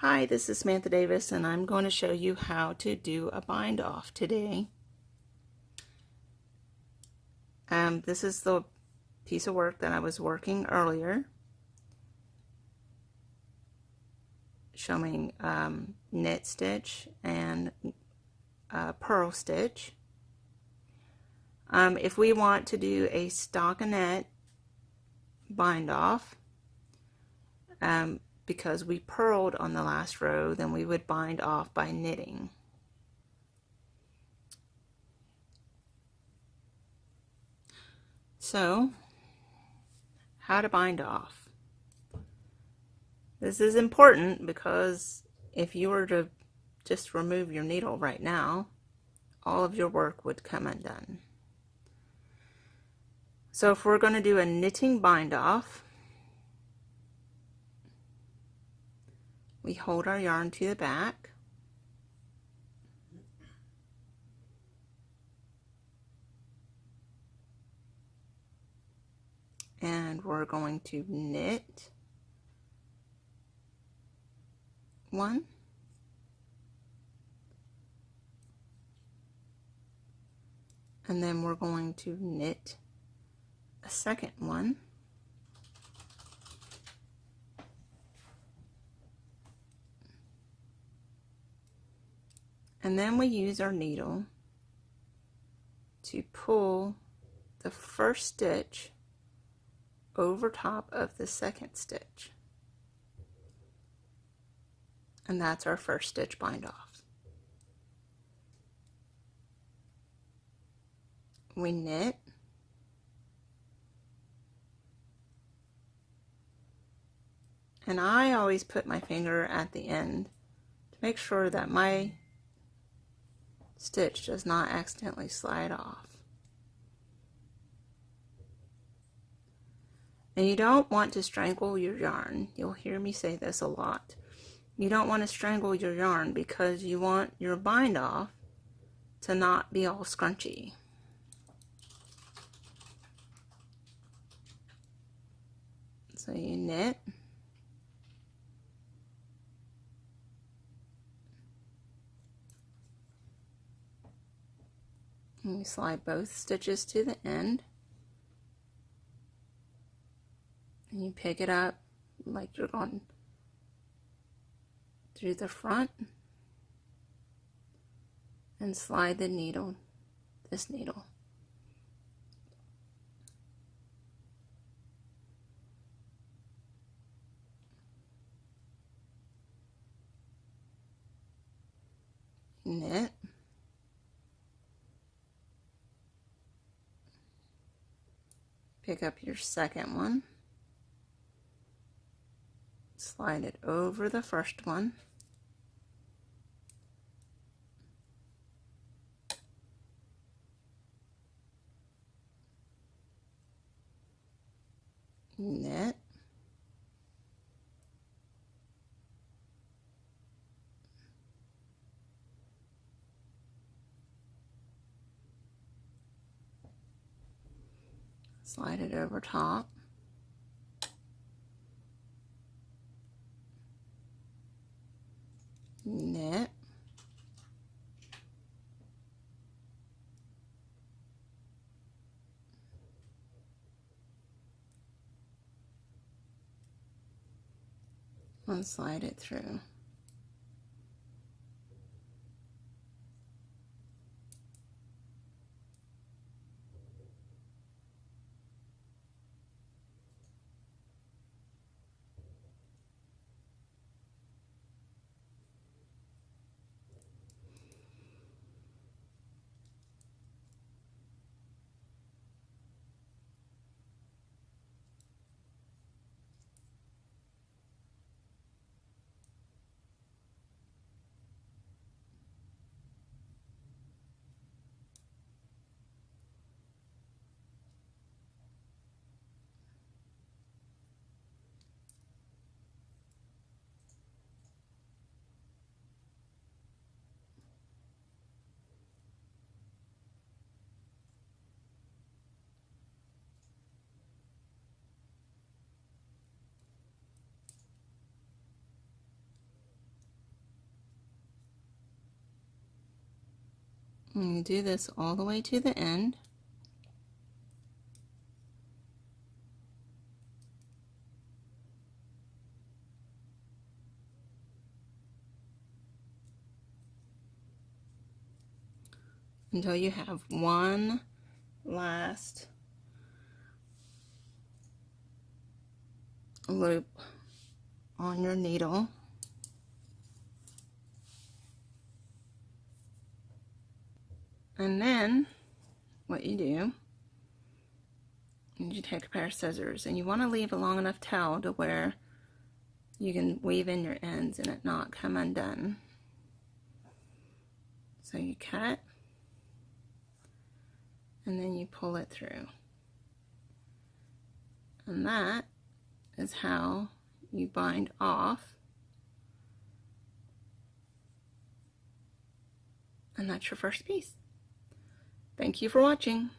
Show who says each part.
Speaker 1: Hi, this is Samantha Davis, and I'm going to show you how to do a bind off today. This is the piece of work that I was working earlier, showing knit stitch and purl stitch. If we want to do a stockinette bind off, because we purled on the last row, then we would bind off by knitting. So, how to bind off. This is important because if you were to just remove your needle right now, all of your work would come undone. So if we're going to do a knitting bind off, we hold our yarn to the back, and we're going to knit one, and then we're going to knit a second one, and then we use our needle to pull the first stitch over top of the second stitch, and that's our first stitch bind off. We knit, and I always put my finger at the end to make sure that my stitch does not accidentally slide off. And you don't want to strangle your yarn. You'll hear me say this a lot. You don't want to strangle your yarn because you want your bind off to not be all scrunchy. So you knit, and you slide both stitches to the end, and you pick it up like you're going through the front and slide the needle, this needle. Knit, pick up your second one, slide it over the first one, knit, slide it over top, knit, and slide it through. And you do this all the way to the end. Until you have one last loop on your needle. And then what you do is you take a pair of scissors, and you want to leave a long enough tail to where you can weave in your ends and it not come undone. So you cut, and then you pull it through. And that is how you bind off. And that's your first piece. Thank you for watching.